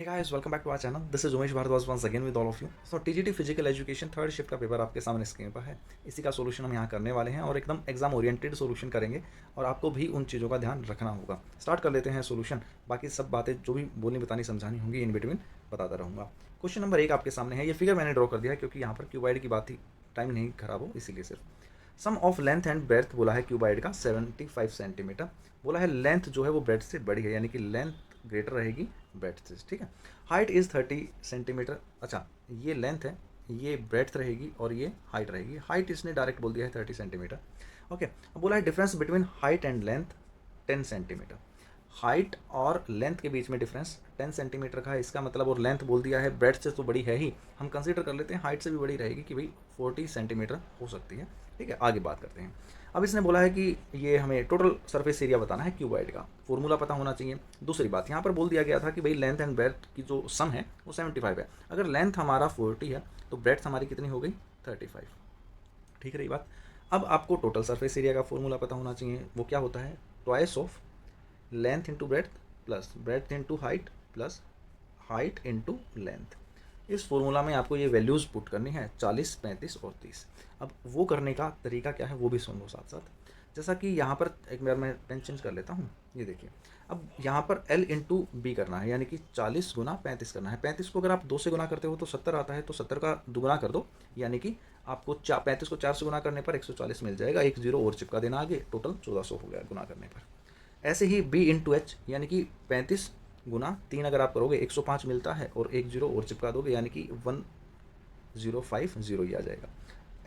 Hey guys, welcome back to our channel. This is Umesh Bharadwaj once again with all of you. So TGT physical education third shift का paper आपके सामने screen पर है. इसी का solution हम यहाँ करने वाले हैं और एकदम एग्जाम ओरिएंटेड सोल्यूशन करेंगे और आपको भी उन चीज़ों का ध्यान रखना होगा. स्टार्ट कर लेते हैं सोल्यूशन. बाकी सब बातें जो भी बोलनी बतानी समझानी होंगी इन बिटवीन बताता रहूँगा. क्वेश्चन नंबर 1 आपके सामने है. ये फिगर मैंने ड्रॉ कर दिया है क्योंकि यहाँ पर क्यूबाइड की बात थी, टाइम नहीं खराब हो इसीलिए सिर्फ. सम ऑफ लेंथ एंड ब्रेथ बोला है क्यूबाइड का 75 सेंटीमीटर. बोला है लेंथ जो है वो ब्रेथ से बड़ी है, यानी कि लेंथ ग्रेटर रहेगी ब्रेथ से. ठीक है. Height is 30 centimetre. अच्छा, ये लेंथ है, ये ब्रेथ रहेगी और ये हाइट रहेगी. हाइट इसने डायरेक्ट बोल दिया है 30 सेंटीमीटर. ओके. अब बोला है difference between height and length 10 centimetre. Height और लेंथ के बीच में डिफरेंस 10 सेंटीमीटर का है. इसका मतलब, और लेंथ बोल दिया है ब्रेथ से तो बड़ी है ही, हम कंसीडर कर लेते हैं हाइट से भी बड़ी रहेगी कि भाई 40 सेंटीमीटर हो सकती है. ठीक है, आगे बात करते हैं. अब इसने बोला है कि ये हमें टोटल सरफेस एरिया बताना है क्यूबाइड का. फॉर्मूला पता होना चाहिए. दूसरी बात, यहाँ पर बोल दिया गया था कि भाई लेंथ एंड ब्रेथ की जो सम है वो 75 है. अगर लेंथ हमारा 40 है तो ब्रेथ हमारी कितनी हो गई? 35. ठीक है रही बात. अब आपको टोटल सरफेस एरिया का फॉर्मूला पता होना चाहिए. वो क्या होता है? Twice of length into breadth plus breadth into height plus height into length. इस फॉर्मूला में आपको ये वैल्यूज़ पुट करनी है, 40, 35 और 30. अब वो करने का तरीका क्या है वो भी सुन लो साथ साथ. जैसा कि यहाँ पर एक बार मैं पेन चेंज कर लेता हूँ. ये देखिए, अब यहाँ पर L इंटू बी करना है, यानी कि 40 गुना 35 करना है. 35 को अगर आप 2 से गुना करते हो तो 70 आता है, तो 70 का दुगुना कर दो, यानी कि आपको 35 को 4 से गुना करने पर 140 मिल जाएगा. एक जीरो और चिपका देना आगे, टोटल 1400 हो गया गुना करने पर. ऐसे ही बी इंटू एच, यानी कि 35 गुना 3 अगर आप करोगे 105 मिलता है, और एक जीरो और चिपका दोगे यानी कि 1050 ही आ जाएगा.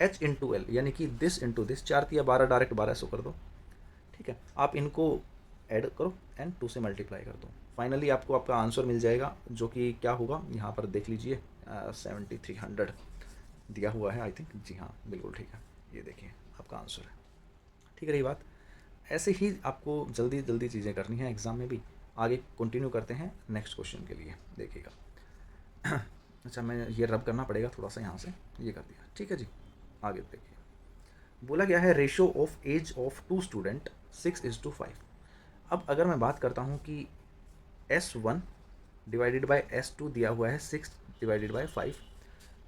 एच इंटू एल, यानी कि दिस इंटू दिस, 4 या 12, डायरेक्ट 1200 कर दो. ठीक है, आप इनको ऐड करो एंड 2 से मल्टीप्लाई कर दो. फाइनली आपको आपका आंसर मिल जाएगा, जो कि क्या होगा यहाँ पर देख लीजिए. 7300 दिया हुआ है आई थिंक. जी हाँ, बिल्कुल ठीक है. ये देखिए आपका आंसर है. ठीक है रही बात. ऐसे ही आपको जल्दी जल्दी चीज़ें करनी है एग्ज़ाम में भी. आगे कंटिन्यू करते हैं नेक्स्ट क्वेश्चन के लिए. देखिएगा. अच्छा, मैं ये रब करना पड़ेगा थोड़ा सा यहाँ से. ये कर दिया. ठीक है जी. आगे देखिए. बोला गया है ratio of age of 2 student 6:5. अब अगर मैं बात करता हूँ कि S1 डिवाइडेड बाय S2 दिया हुआ है 6 डिवाइडेड बाय 5.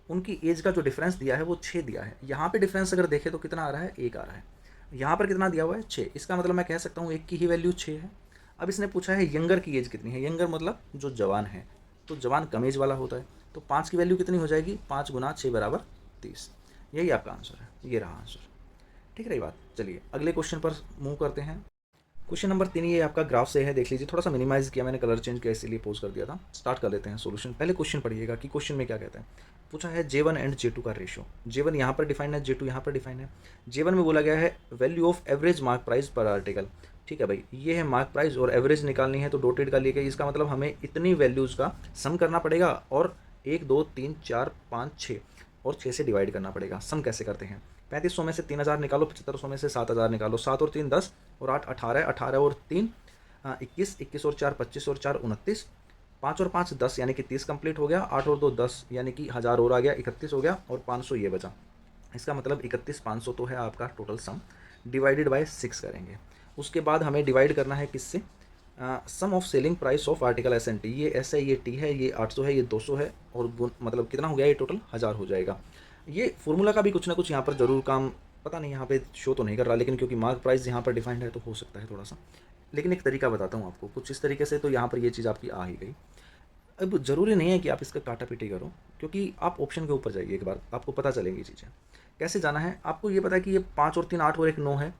उनकी एज का जो डिफरेंस दिया है वो 6 दिया है. यहाँ पे डिफरेंस अगर देखें तो कितना आ रहा है? 1 आ रहा है. यहाँ पर कितना दिया हुआ है? 6. इसका मतलब मैं कह सकता हूँ एक की ही वैल्यू 6 है. अब इसने पूछा है यंगर की एज कितनी है. यंगर मतलब जो जवान है, तो जवान कम एज वाला होता है. तो 5 की वैल्यू कितनी हो जाएगी? 5 गुना 6 बराबर 30. यही आपका आंसर है. ये रहा आंसर. ठीक रही बात. चलिए अगले क्वेश्चन पर मूव करते हैं. क्वेश्चन नंबर 3 ये आपका ग्राफ से है, देख लीजिए. थोड़ा सा मिनिमाइज किया मैंने, कलर चेंज किया इसीलिए पोज कर दिया था. स्टार्ट कर लेते हैं सोल्यूशन. पहले क्वेश्चन पढ़िएगा कि क्वेश्चन में क्या कहता है. पूछा है J1 एंड J2 का रेशियो. J1 यहाँ पर डिफाइन है, J2 यहाँ पर डिफाइन है. J1 में बोला गया है value of average mark price पर आर्टिकल. ठीक है भाई, ये है मार्क प्राइस और एवरेज निकालनी है तो डॉटेड का लिए. इसका मतलब हमें इतनी वैल्यूज़ का सम करना पड़ेगा और 1 2 3 4 5 6 और 6 से डिवाइड करना पड़ेगा. सम कैसे करते हैं? 3500 में से 3000 निकालो, 7500 में से 7000 निकालो. 7 और 3 10 और 8 18, 18 और 3 21, 21 और 4 25 और 4 29, 5 और 5 10, यानी कि 30 कंप्लीट हो गया. 8 और 2 10, यानी कि 1000 और आ गया, 31 हो गया और 500 ये बचा. इसका मतलब 31 500 तो है आपका टोटल सम. डिवाइडेड बाय 6 करेंगे. उसके बाद हमें डिवाइड करना है किससे? Sum of selling price of article S and T. ये एस है, ये टी है, ये 800 है, ये 200 है, और मतलब कितना हो गया? ये टोटल 1000 हो जाएगा. ये फॉर्मूला का भी कुछ ना कुछ यहाँ पर ज़रूर काम, पता नहीं यहाँ पे शो तो नहीं कर रहा, लेकिन क्योंकि मार्क प्राइस यहाँ पर डिफाइंड है तो हो सकता है थोड़ा सा. लेकिन एक तरीका बताता हूँ आपको, कुछ इस तरीके से तो यहाँ पर ये चीज़ आपकी आ ही गई. अब ज़रूरी नहीं है कि आप इसका काटा पीटी करो, क्योंकि आप ऑप्शन के ऊपर जाइए एक बार, आपको पता चलेंगी चीज़ें. कैसे जाना है आपको? ये पता है कि ये 5 और 3 8 और 1 9 है,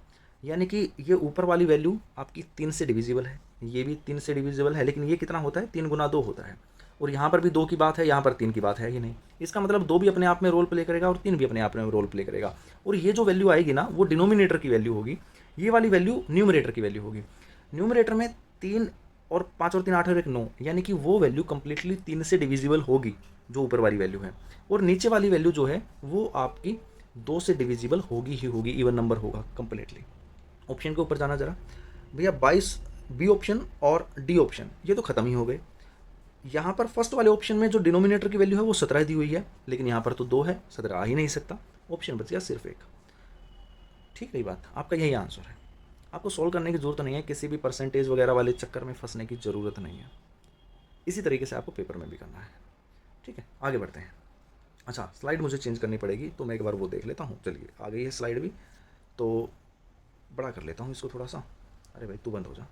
यानी कि ये ऊपर वाली वैल्यू आपकी 3 से डिविजिबल है, ये भी 3 से डिविजिबल है, लेकिन ये कितना होता है? 3 गुना 2 होता है. और यहाँ पर भी 2 की बात है, यहाँ पर 3 की बात है ही नहीं. इसका मतलब 2 भी अपने आप में रोल प्ले करेगा और 3 भी अपने आप में रोल प्ले करेगा. और ये जो वैल्यू आएगी ना, वो डिनोमिनेटर की वैल्यू होगी, ये वाली वैल्यू न्यूमरेटर की वैल्यू होगी. न्यूमरेटर में 3 और 5 और 3 8 और 1 9, यानी कि वो वैल्यू कंप्लीटली 3 से डिविजिबल होगी जो ऊपर वाली वैल्यू है. और नीचे वाली वैल्यू जो है वो आपकी 2 से डिविजिबल होगी ही होगी, इवन नंबर होगा कंप्लीटली. ऑप्शन के ऊपर जाना जरा भैया. 22 बी ऑप्शन और डी ऑप्शन ये तो खत्म ही हो गए. यहाँ पर फर्स्ट वाले ऑप्शन में जो डिनोमिनेटर की वैल्यू है वो 17 दी हुई है, लेकिन यहाँ पर तो 2 है, 17 आ ही नहीं सकता. ऑप्शन बच गया सिर्फ एक. ठीक रही बात. आपका यही आंसर है. आपको सॉल्व करने की ज़रूरत नहीं है, किसी भी परसेंटेज वगैरह वाले चक्कर में फंसने की ज़रूरत नहीं है. इसी तरीके से आपको पेपर में भी करना है। ठीक है, आगे बढ़ते हैं। अच्छा, स्लाइड मुझे चेंज करनी पड़ेगी, तो मैं एक बार वो देख लेता हूँ। चलिए, आ गई है स्लाइड भी, तो बड़ा कर लेता हूँ इसको थोड़ा सा। अरे भाई तू बंद हो जा,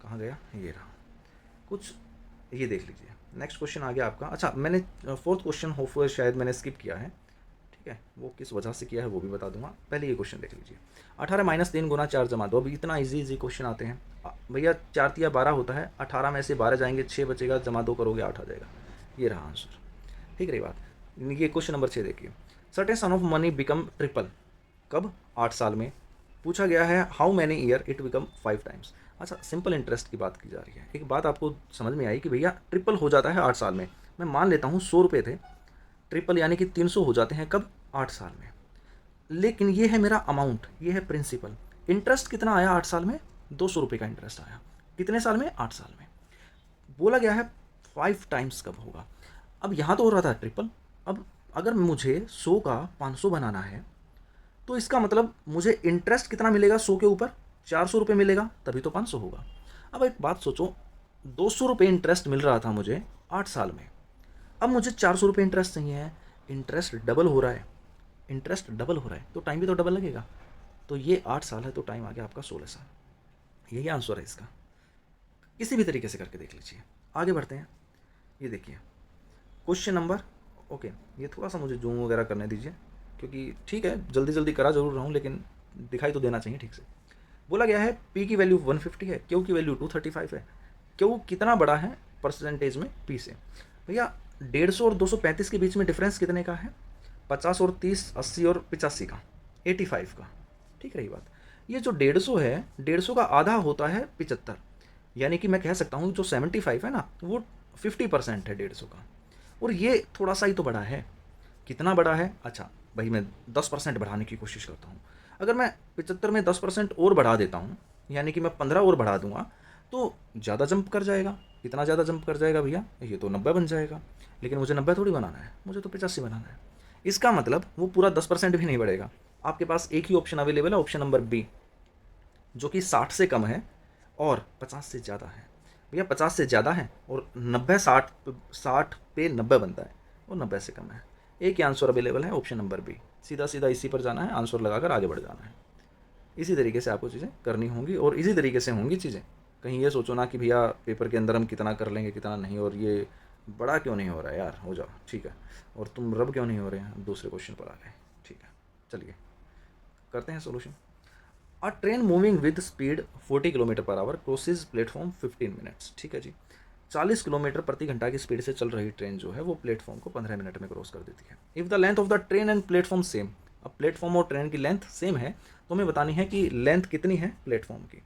कहाँ गया, ये रहा कुछ, ये देख लीजिए। नेक्स्ट क्वेश्चन आ गया आपका। अच्छा, मैंने फोर्थ क्वेश्चन होप शायद मैंने स्किप किया है, ठीक है, वो किस वजह से किया है वो भी बता दूंगा। पहले ये क्वेश्चन देख लीजिए। 18 - 3 गुना 4 जमा 2। अभी इतना इजी क्वेश्चन आते हैं भैया। 4 तिया 12 होता है, 18 में से 12 जाएंगे, 6 बचेगा, जमा 2 करोगे 8 आ जाएगा। ये रहा आंसर। ठीक रही बात। ये क्वेश्चन नंबर 6 देखिए। Certain son of money become triple, कब, 8 साल में। पूछा गया है how many year it become 5 times. अच्छा, सिंपल इंटरेस्ट की बात की जा रही है। एक बात आपको समझ में आई कि भैया ट्रिपल हो जाता है 8 साल में। मैं मान लेता हूँ 100 रुपये थे, ट्रिपल यानी कि 300 हो जाते हैं कब, 8 साल में। लेकिन ये है मेरा अमाउंट, ये है प्रिंसिपल। इंटरेस्ट कितना आया 8 साल में, 200 रुपये का इंटरेस्ट आया। कितने साल में, 8 साल में। बोला गया है 5 टाइम्स कब होगा। अब यहाँ तो हो रहा था ट्रिपल। अब अगर मुझे 100 का 500 बनाना है, तो इसका मतलब मुझे इंटरेस्ट कितना मिलेगा 100 के ऊपर, 400 रुपये मिलेगा, तभी तो 500 होगा। अब एक बात सोचो, 200 रुपये इंटरेस्ट मिल रहा था मुझे 8 साल में, अब मुझे 400 रुपये इंटरेस्ट चाहिए है। इंटरेस्ट डबल हो रहा है, इंटरेस्ट डबल हो रहा है, तो टाइम भी तो डबल लगेगा। तो ये 8 साल है, तो टाइम आ गया आपका 16 साल। यही आंसर है इसका। किसी भी तरीके से करके देख लीजिए। आगे बढ़ते हैं। ये देखिए क्वेश्चन नंबर, ओके, ये थोड़ा सा मुझे जूम वगैरह करने दीजिए, क्योंकि ठीक है जल्दी जल्दी करा जरूर रहा हूँ, लेकिन दिखाई तो देना चाहिए ठीक से। बोला गया है पी की वैल्यू 150 है, क्यू की वैल्यू 235 है। क्यू कितना बड़ा है परसेंटेज में पी से। भैया 150 और 235 के बीच में डिफरेंस कितने का है, 50 और 30, 80 और 85 का, 85 का। ठीक रही बात। ये जो 150 है, 150 का आधा होता है 75, यानी कि मैं कह सकता हूँ जो 75 है ना, वो 50% है 150 का। और ये थोड़ा सा ही तो बड़ा है। कितना बड़ा है, अच्छा भाई मैं 10% बढ़ाने की कोशिश करता हूँ। अगर मैं 75 में 10% और बढ़ा देता हूँ, यानी कि मैं 15 और बढ़ा दूंगा, तो ज़्यादा जंप कर जाएगा। कितना ज़्यादा जंप कर जाएगा भैया, ये तो 90 बन जाएगा। लेकिन मुझे 90 थोड़ी बनाना है, मुझे तो 85 बनाना है। इसका मतलब वो पूरा 10% भी नहीं बढ़ेगा। आपके पास एक ही ऑप्शन अवेलेबल है, ऑप्शन नंबर बी, जो कि 60 से कम है और 50 से ज़्यादा है। भैया 50 से ज़्यादा है और 90, 60 पे 90 बनता है, और 90 से कम है। एक ही आंसर अवेलेबल है, ऑप्शन नंबर बी। सीधा सीधा इसी पर जाना है, आंसर लगाकर आगे बढ़ जाना है। इसी तरीके से आपको चीज़ें करनी होंगी, और इसी तरीके से होंगी चीज़ें। कहीं ये सोचो ना कि भैया पेपर के अंदर हम कितना कर लेंगे कितना नहीं, और ये बड़ा क्यों नहीं हो रहा है यार, हो जाओ ठीक है, और तुम रब क्यों नहीं हो रहे हैं, दूसरे क्वेश्चन पर आ गए। ठीक है, चलिए करते हैं solution. A train moving with speed 40 kilometre per hour crosses platform 15 minutes. ठीक है जी, 40 किलोमीटर प्रति घंटा की स्पीड से चल रही ट्रेन जो है वो प्लेटफॉर्म को 15 मिनट में क्रॉस कर देती है। If the length of the train and platform same, अब प्लेटफॉर्म और ट्रेन की लेंथ सेम है, तो हमें बतानी है कि लेंथ कितनी है प्लेटफॉर्म की।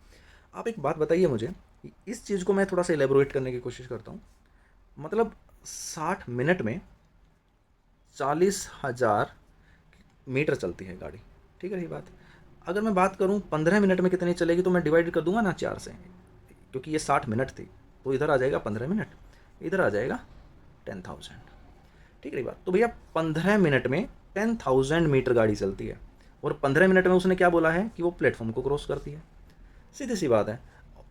आप एक बात बताइए मुझे, इस चीज़ को मैं थोड़ा सा एलेबोरेट करने की कोशिश करता हूँ। मतलब 60 मिनट में 40,000 मीटर चलती है गाड़ी। ठीक है, यही बात। अगर मैं बात करूं 15 मिनट में कितनी चलेगी, तो मैं डिवाइड कर दूंगा ना 4 से, क्योंकि ये 60 मिनट थी, तो इधर आ जाएगा 15 मिनट, इधर आ जाएगा 10,000। ठीक है बात। तो भैया 15 मिनट में 10,000 मीटर गाड़ी चलती है, और 15 मिनट में उसने क्या बोला है कि वो प्लेटफॉर्म को क्रॉस करती है। सीधी सी बात है।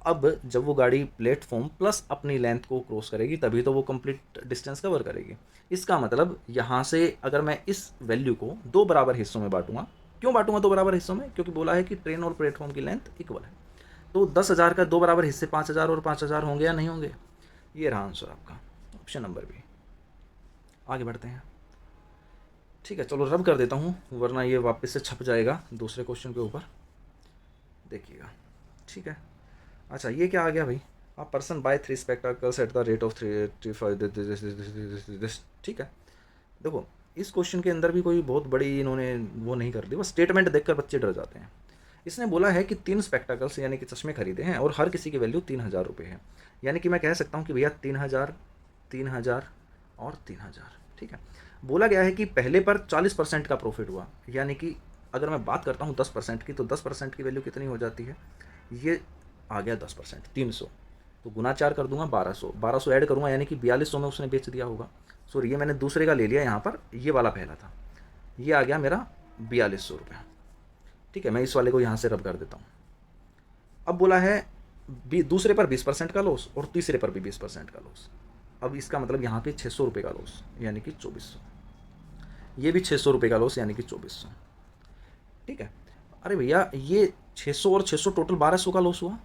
अब जब वो गाड़ी प्लेटफॉर्म प्लस अपनी लेंथ को क्रॉस करेगी, तभी तो वो कंप्लीट डिस्टेंस कवर करेगी। इसका मतलब यहाँ से अगर मैं इस वैल्यू को 2 बराबर हिस्सों में बांटूंगा, क्यों बांटूंगा 2 बराबर हिस्सों में, क्योंकि बोला है कि ट्रेन और प्लेटफॉर्म की लेंथ इक्वल है। तो 10,000 का 2 बराबर हिस्से 5,000 और 5,000 होंगे या नहीं होंगे। ये रहा आंसर आपका, ऑप्शन नंबर बी। आगे बढ़ते हैं। ठीक है, चलो रब कर देता हूँ, वरना ये वापस से छप जाएगा दूसरे क्वेश्चन के ऊपर, देखिएगा। ठीक है, अच्छा ये क्या आ गया भाई, a person buy 3 spectacles at the rate of 3 ठीक है। देखो इस क्वेश्चन के अंदर भी कोई बहुत बड़ी इन्होंने वो नहीं कर दी, बस स्टेटमेंट देखकर बच्चे डर जाते हैं। इसने बोला है कि 3 स्पेक्टाकल्स यानी कि चश्मे खरीदे हैं, और हर किसी की वैल्यू 3,000 रुपये है। यानी कि मैं कह सकता हूँ कि भैया 3,000, 3,000 और 3,000। ठीक है, बोला गया है कि पहले पर 40% का प्रॉफिट हुआ, यानी कि अगर मैं बात करता हूँ 10% की, तो 10% की वैल्यू कितनी हो जाती है, ये आ गया 10%, 300, तो गुना 4 कर दूंगा 1200, 1200 ऐड करूंगा, यानी कि 4200 में उसने बेच दिया होगा। सॉरी, ये मैंने दूसरे का ले लिया यहाँ पर, ये वाला पहला था, ये आ गया मेरा 4200 रुपये। ठीक है, मैं इस वाले को यहाँ से रब कर देता हूँ। अब बोला है दूसरे पर 20% का लॉस और तीसरे पर भी 20% का लॉस। अब इसका मतलब यहाँ पे 600 रुपये का लॉस यानी कि 2400, ये भी 600 रुपये का लॉस यानी कि 2400। ठीक है, अरे भैया ये 600 और 600 टोटल 1200 का लॉस हुआ।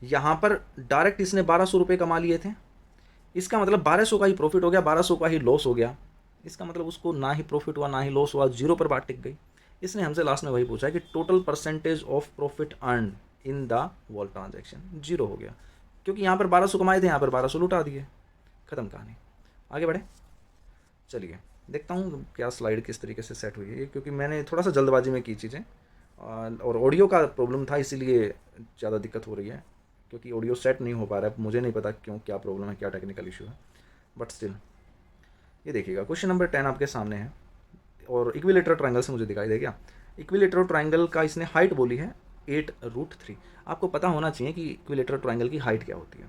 यहाँ पर डायरेक्ट इसने 1200 रुपये कमा लिए थे, इसका मतलब 1200 का ही प्रॉफिट हो गया, 1200 का ही लॉस हो गया। इसका मतलब उसको ना ही प्रॉफिट हुआ ना ही लॉस हुआ, जीरो पर बात टिक गई। इसने हमसे लास्ट में वही पूछा कि total percentage of profit earn in the wall transaction, zero हो गया क्योंकि यहाँ पर 1200 कमाए थे, यहाँ पर 1200 लुटा दिए, खत्म कहानी। आगे बढ़े, चलिए देखता हूँ क्या स्लाइड किस तरीके से सेट हुई है, क्योंकि मैंने थोड़ा सा जल्दबाजी में की चीज़ें और ऑडियो का प्रॉब्लम था, इसीलिए ज़्यादा दिक्कत हो रही है, क्योंकि ऑडियो सेट नहीं हो पा रहा है। मुझे नहीं पता क्यों, क्या प्रॉब्लम है, क्या टेक्निकल इशू है, बट स्टिल ये देखिएगा क्वेश्चन नंबर 10 आपके सामने है और इक्विलेटरल ट्रायंगल से मुझे दिखाई दे गया। इक्विलेटरल ट्रायंगल का इसने हाइट बोली है 8√3। आपको पता होना चाहिए कि इक्विलेटरल ट्रायंगल की हाइट क्या होती है।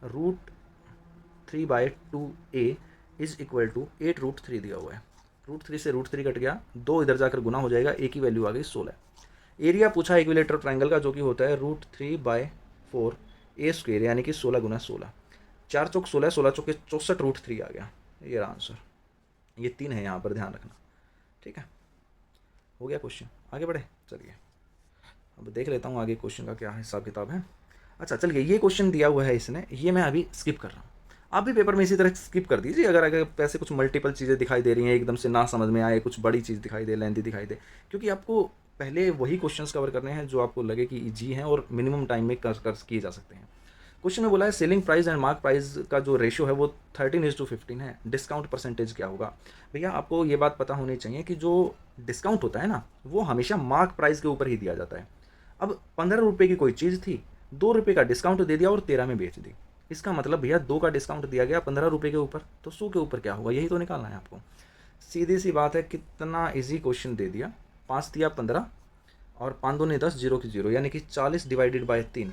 √3/2a इज इक्वल टू 8√3 दिया हुआ है। √3 से √3 कट गया, 2 इधर जाकर गुना हो जाएगा, एक ही वैल्यू आ गई 16। एरिया पूछा इक्विलेटरल ट्रायंगल का, जो कि होता है √3/4 a स्क्वेयर यानी कि 16 गुना 16, 4 चौक 16, 16 चौके 64, √3 आ गया। ये रहा आंसर। ये 3 है यहाँ पर, ध्यान रखना। ठीक है, हो गया क्वेश्चन। आगे बढ़े, चलिए अब देख लेता हूँ आगे क्वेश्चन का क्या हिसाब किताब है। अच्छा चलिए, ये क्वेश्चन दिया हुआ है इसने, ये मैं अभी स्किप कर रहा हूँ। आप भी पेपर में इसी तरह स्किप कर दीजिए, अगर ऐसे कुछ मल्टीपल चीज़ें दिखाई दे रही हैं, एकदम से ना समझ में आए, कुछ बड़ी चीज़ दिखाई दे, लेंथी दिखाई दे, क्योंकि आपको पहले वही क्वेश्चंस कवर करने हैं जो आपको लगे कि ईजी हैं और मिनिमम टाइम में कर किए जा सकते हैं। क्वेश्चन में बोला है selling price and mark price का जो रेशियो है वो 13:15 है, डिस्काउंट परसेंटेज क्या होगा। भैया आपको ये बात पता होनी चाहिए कि जो डिस्काउंट होता है ना, वो हमेशा मार्क प्राइस के ऊपर ही दिया जाता है। अब 15 रुपये की कोई चीज़ थी, 2 रुपये का डिस्काउंट दे दिया और 13 में बेच दी। इसका मतलब भैया 2 का डिस्काउंट दिया गया 15 रुपये के ऊपर, तो 100 के ऊपर क्या होगा, यही तो निकालना है आपको। सीधी सी बात है, कितना ईजी क्वेश्चन दे दिया। 5 दिया 15 और 5 दूनी 10, 0 की 0 यानी कि 40 डिवाइडेड बाय 3,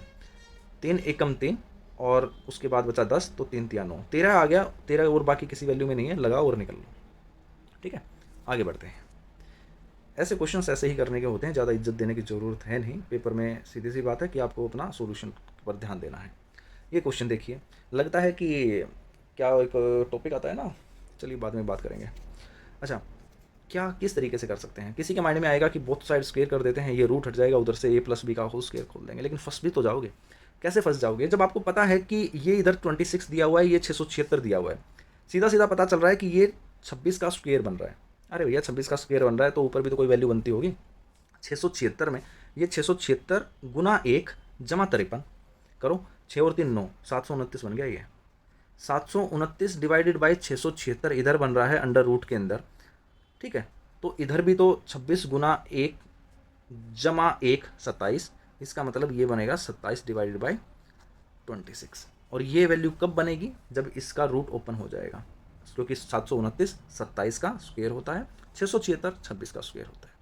3 एकम 3 और उसके बाद बचा 10, तो 3 तिया 9, 13 आ गया। 13 और बाकी किसी वैल्यू में नहीं है, लगाओ और निकल लो। ठीक है, आगे बढ़ते हैं। ऐसे क्वेश्चंस ऐसे ही करने के होते हैं, ज़्यादा इज्जत देने की ज़रूरत है नहीं। पेपर में सीधी सी बात है कि आपको अपना सॉल्यूशन पर ध्यान देना है। ये क्वेश्चन देखिए, लगता है कि क्या एक टॉपिक आता है ना, चलिए बाद में बात करेंगे। अच्छा, क्या किस तरीके से कर सकते हैं, किसी के माइंड में आएगा कि बोथ साइड स्क्वेयर कर देते हैं, ये रूट हट जाएगा, उधर से a+b का होल स्क्वेयर खोल देंगे, लेकिन फंस भी तो जाओगे। कैसे फंस जाओगे, जब आपको पता है कि ये इधर 26 दिया हुआ है, ये 676 दिया हुआ है, सीधा सीधा पता चल रहा है कि ये 26 का स्क्वेयर बन रहा है। अरे भैया 26 का स्क्वेयर बन रहा है तो ऊपर भी तो कोई वैल्यू बनती होगी। 676 में ये 676 गुना 1 जमा 53 करो, 6 और 3 9, 729 बन गया। ये 729 डिवाइडेड बाई 676 इधर बन रहा है अंडर रूट के अंदर। ठीक है, तो इधर भी तो 26 गुना 1 जमा 1 27, इसका मतलब ये बनेगा 27 डिवाइडेड बाई 26। और ये वैल्यू कब बनेगी, जब इसका रूट ओपन हो जाएगा, क्योंकि 729 27 का स्क्वेयर होता है, 676 26 का स्क्वेयर होता है।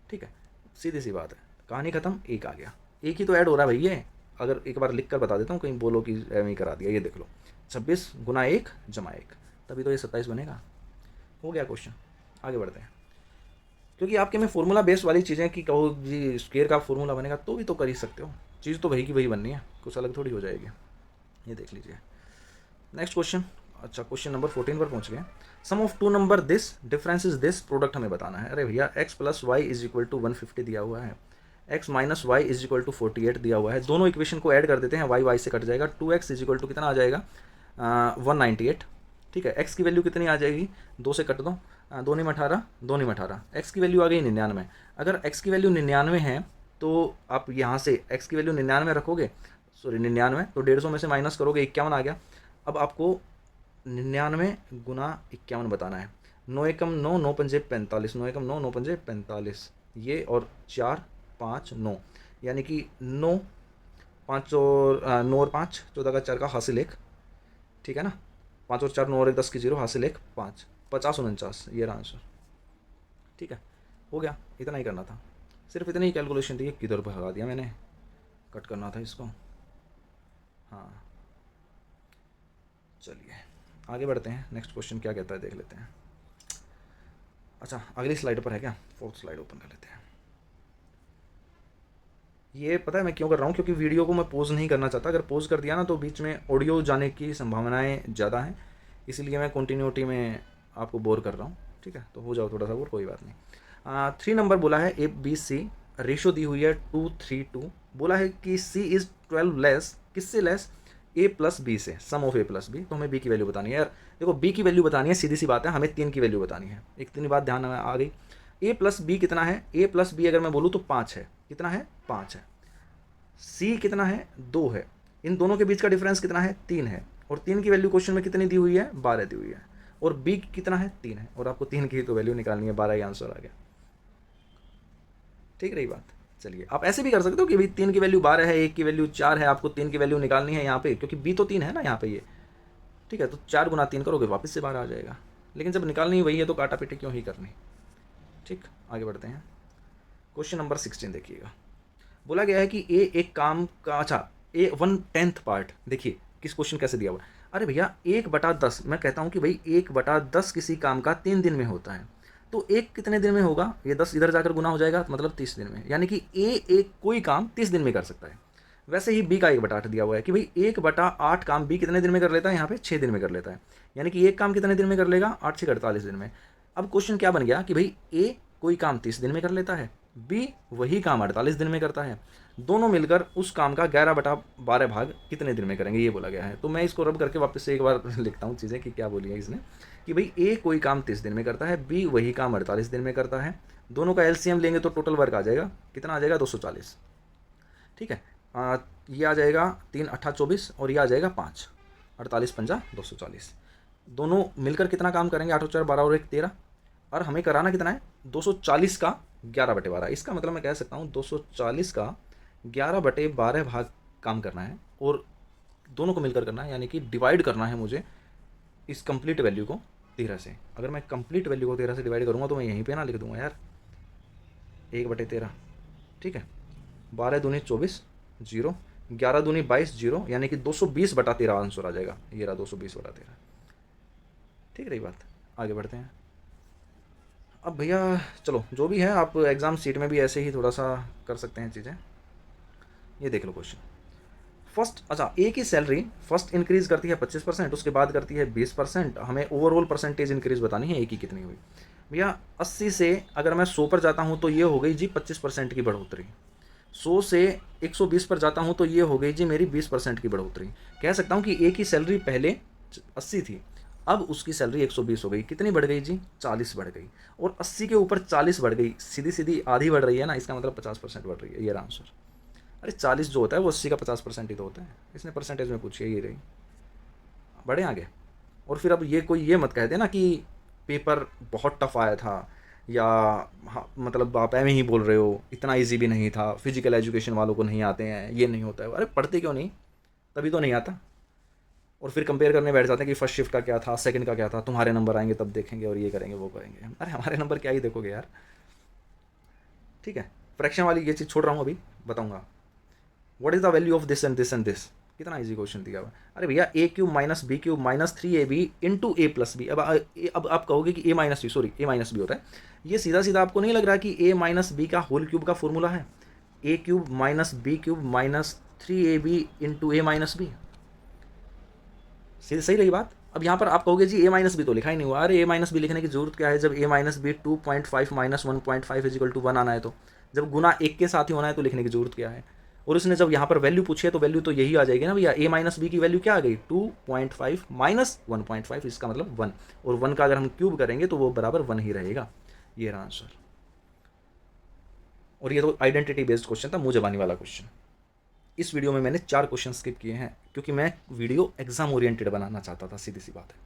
ठीक है, सीधी सी बात है, कहानी खत्म। एक आ गया, एक ही तो ऐड हो रहा है भाई ये। अगर एक बार लिख कर बता देता हूँ, कहीं बोलो कि एम ही करा दिया। ये देख लो, 26 गुना 1 जमा 1, तभी तो ये 27 बनेगा। हो गया क्वेश्चन, आगे बढ़ते हैं। क्योंकि आपके में फॉर्मूला बेस्ड वाली चीज़ें कि कहो जी स्क्वेयर का फॉर्मूला बनेगा, तो भी तो कर ही सकते हो, चीज़ तो वही की वही बननी है, कुछ अलग थोड़ी हो जाएगी। ये देख लीजिए नेक्स्ट क्वेश्चन। अच्छा, क्वेश्चन नंबर 14 पर पहुंच गए। Sum of two number this difference is this, product हमें बताना है। अरे भैया x + y is equal to 150 दिया हुआ है, x - y is equal to 48 दिया हुआ है। दोनों इक्वेशन को ऐड कर देते हैं, y से कट जाएगा, 2x इज इक्वल टू कितना आ जाएगा 198। ठीक है, x की वैल्यू कितनी आ जाएगी, 2 से कट दो, 2 में 18, 2 में 18, x की वैल्यू आ गई 99। अगर x की वैल्यू 99 है तो आप यहाँ से x की वैल्यू 99 रखोगे, सॉरी 99, तो 150 में से माइनस करोगे 51 आ गया। अब आपको 99 गुना 51 बताना है। 9 एकम 9, 9 पंजे 45, 9 एकम 9, 9 पंजे 45, ये और 4 5 9, यानी कि 9 5 और 9 और 5 14 का 4 का हासिल 1। ठीक है ना, 5 और 4 9 और 1 10 की 0, हासिल 1 5, 50 49, ये रहा आंसर। ठीक है, हो गया, इतना ही करना था, सिर्फ इतनी ही कैलकुलेशन थी। किधर भगा दिया मैंने, कट करना था इसको। हाँ चलिए आगे बढ़ते हैं, नेक्स्ट क्वेश्चन क्या कहता है देख लेते हैं। अच्छा, अगली स्लाइड पर है क्या, 4th स्लाइड ओपन कर लेते हैं। ये पता है मैं क्यों कर रहा हूँ, क्योंकि वीडियो को मैं पॉज नहीं करना चाहता। अगर पॉज कर दिया ना तो बीच में ऑडियो जाने की संभावनाएं ज़्यादा हैं, इसलिए मैं कंटिन्यूटी में आपको बोर कर रहा हूँ। ठीक है, तो हो जाओ थोड़ा सा बोर, कोई बात नहीं। 3 नंबर बोला है ए बी सी, रेशो दी हुई है 2:3:2। बोला है कि सी इज़ 12 लेस, किससे लेस, ए प्लस बी से, सम ऑफ ए प्लस बी। तो हमें बी की वैल्यू बतानी है यार। देखो बी की वैल्यू बतानी है, सीधी सी बात है, हमें 3 की वैल्यू बतानी है। इतनी बात ध्यान में आ गई। ए प्लस बी कितना है, ए प्लस बी अगर मैं बोलूँ तो 5 है। कितना है, 5 है। सी कितना है, 2 है। इन दोनों के बीच का डिफरेंस कितना है, 3 है। और 3 की वैल्यू क्वेश्चन में कितनी दी हुई है, 12 दी हुई है। और बी कितना है, 3 है। और आपको 3 की तो वैल्यू निकालनी है, 12 ही आंसर आ गया। ठीक रही बात। चलिए आप ऐसे भी कर सकते हो कि भाई 3 की वैल्यू 12 है, 1 की वैल्यू 4 है, आपको 3 की वैल्यू निकालनी है यहाँ पे, क्योंकि बी तो 3 है ना यहाँ पे ये। ठीक है, तो 4 गुना 3 करोगे वापस से 12 आ जाएगा। लेकिन जब निकालनी वही है तो काटा पीटी क्यों ही करनी। ठीक, आगे बढ़ते हैं। क्वेश्चन नंबर 16 देखिएगा। बोला गया है कि ए एक काम का, अच्छा ए 1/10 पार्ट, देखिए किस क्वेश्चन कैसे दिया हुआ है। अरे भैया 1/10, मैं कहता हूँ कि भाई 1/10 किसी काम का 3 दिन में होता है, तो एक कितने दिन में होगा, ये 10 इधर जाकर गुना हो जाएगा, मतलब 30 दिन में। यानी कि ए एक कोई काम 30 दिन में कर सकता है। वैसे ही बी का 1/8 दिया हुआ है कि भाई 1/8 काम बी कितने दिन में कर लेता है, यहाँ पे 6 दिन में कर लेता है। यानी कि एक काम कितने दिन में कर लेगा, 8 से 48 दिन में। अब क्वेश्चन क्या बन गया कि भाई ए कोई काम 30 दिन में कर लेता है, बी वही काम 48 दिन में करता है, दोनों मिलकर उस काम का 11/12 भाग कितने दिन में करेंगे, ये बोला गया है। तो मैं इसको रब करके वापस से एक बार लिखता हूँ चीज़ें कि क्या बोली है इसने, कि भाई ए कोई काम 30 दिन में करता है, बी वही काम 48 दिन में करता है। दोनों का एलसीएम लेंगे तो टोटल वर्क आ जाएगा, कितना आ जाएगा, 240। ठीक है, ये आ जाएगा 3 8 24 और ये आ जाएगा 5, 48 पंजा 240। दोनों मिलकर कितना काम करेंगे, 8 और 4 12 और 1 13। और हमें कराना कितना है, 240 का 11/12। इसका मतलब मैं कह सकता हूँ 240 का 11/12 भाग काम करना है, और दोनों को मिलकर करना है, यानी कि डिवाइड करना है मुझे इस कंप्लीट वैल्यू को 13 से। अगर मैं कंप्लीट वैल्यू को 13 से डिवाइड करूँगा तो मैं यहीं पे ना लिख दूंगा यार 1/13। ठीक है, 12 दूनी 24 जीरो, 11 दूनी 22 जीरो, यानी कि 220/13 आंसर आ जाएगा। ये रहा 220/13। ठीक रही बात, आगे बढ़ते हैं। अब भैया चलो जो भी है, आप एग्ज़ाम सीट में भी ऐसे ही थोड़ा सा कर सकते हैं चीज़ें। ये देख लो क्वेश्चन। फर्स्ट, अच्छा ए की सैलरी फर्स्ट इंक्रीज़ करती है 25%, उसके बाद करती है 20%। हमें ओवरऑल परसेंटेज इंक्रीज़ बतानी है ए की कितनी हुई। भैया 80 से अगर मैं 100 पर जाता हूँ तो ये हो गई जी 25% की बढ़ोतरी। 100 से 120 पर जाता हूँ तो ये हो गई जी मेरी 20% की बढ़ोतरी। कह सकता हूँ कि ए की सैलरी पहले 80 थी, अब उसकी सैलरी 120 हो गई। कितनी बढ़ गई जी, 40 बढ़ गई। और 80 के ऊपर 40 बढ़ गई, सीधी सीधी आधी बढ़ रही है ना, इसका मतलब 50% बढ़ रही है। ये आंसर। अरे 40 जो होता है वो 80 का 50% ही तो होता है। इसने परसेंटेज में पूछी है, ये रही। बढ़े आगे। और फिर अब ये कोई ये मत कहते ना कि पेपर बहुत टफ आया था, या हाँ, मतलब आप एम ही बोल रहे हो, इतना इजी भी नहीं था, फिजिकल एजुकेशन वालों को नहीं आते हैं, ये नहीं होता है। अरे पढ़ते क्यों नहीं, तभी तो नहीं आता। और फिर कंपेयर करने बैठ जाते हैं कि फर्स्ट शिफ्ट का क्या था, सेकंड का क्या था, तुम्हारे नंबर आएंगे तब देखेंगे, और ये करेंगे वो करेंगे। अरे हमारे नंबर क्या ही देखोगे यार। ठीक है, फ्रैक्शन वाली ये चीज़ छोड़ रहा हूँ, अभी बताऊँगा। What is the value of this and this and this. कितना इजी क्वेश्चन दिया हुआ। अरे भैया a³ minus b³ minus 3ab into a plus b. अब आप कहोगे कि a minus b, sorry a minus b होता है। ये सीधा सीधा आपको नहीं लग रहा कि a माइनस बी का होल क्यूब का फॉर्मूला है, a³ minus b³ minus 3ab into a minus b. सही रही बात। अब यहाँ पर आप कहोगे जी a माइनस बी तो लिखा ही नहीं हुआ। अरे a माइनस बी लिखने की जरूरत क्या है, जब a minus b 2.5 minus 1.5 equal to 1 आना है, तो जब गुना एक के साथ ही होना है तो लिखने की जरूरत क्या है। और उसने जब यहाँ पर वैल्यू पूछी है तो वैल्यू तो यही आ जाएगी ना भैया। a माइनस बी की वैल्यू क्या आ गई, 2.5 माइनस 1.5, इसका मतलब 1। और 1 का अगर हम क्यूब करेंगे तो वो बराबर 1 ही रहेगा। ये रहा आंसर। और ये तो आइडेंटिटी बेस्ड क्वेश्चन था, मुंह जबानी वाला क्वेश्चन। इस वीडियो में मैंने 4 क्वेश्चन स्किप किए हैं, क्योंकि मैं वीडियो एग्जाम ओरिएंटेड बनाना चाहता था, सीधी सी बात है।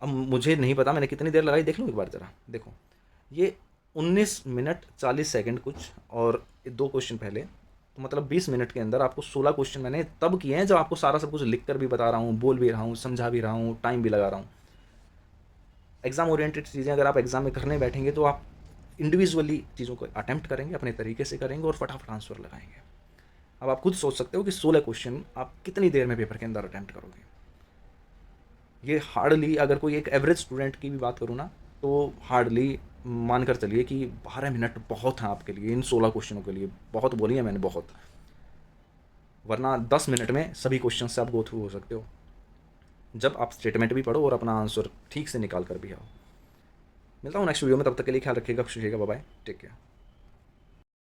अब मुझे नहीं पता मैंने कितनी देर लगाई, देख लूँ एक बार ज़रा। देखो ये 19 मिनट 40 सेकंड कुछ, और 2 क्वेश्चन पहले, तो मतलब 20 मिनट के अंदर आपको 16 क्वेश्चन मैंने तब किए हैं जब आपको सारा सब कुछ लिख कर भी बता रहा हूँ, बोल भी रहा हूँ, समझा भी रहा हूँ, टाइम भी लगा रहा हूँ। एग्जाम ओरिएंटेड चीज़ें अगर आप एग्जाम में करने बैठेंगे तो आप इंडिविजुअली चीज़ों को अटैम्प्ट करेंगे, अपने तरीके से करेंगे और फटाफट आंसर लगाएंगे। अब आप खुद सोच सकते हो कि 16 क्वेश्चन आप कितनी देर में पेपर के अंदर अटैम्प्ट करोगे। ये हार्डली, अगर कोई एक एवरेज स्टूडेंट की भी बात करूँ ना, तो हार्डली मानकर चलिए कि 12 मिनट बहुत हैं आपके लिए इन 16 क्वेश्चनों के लिए, बहुत बोली है मैंने बहुत, वरना 10 मिनट में सभी क्वेश्चन से आप गो थ्रू हो सकते हो, जब आप स्टेटमेंट भी पढ़ो और अपना आंसर ठीक से निकाल कर भी आओ। मिलता हूँ नेक्स्ट वीडियो में, तब तक के लिए ख्याल रखिएगा, खुश रहिएगा, बाय बाय, टेक केयर।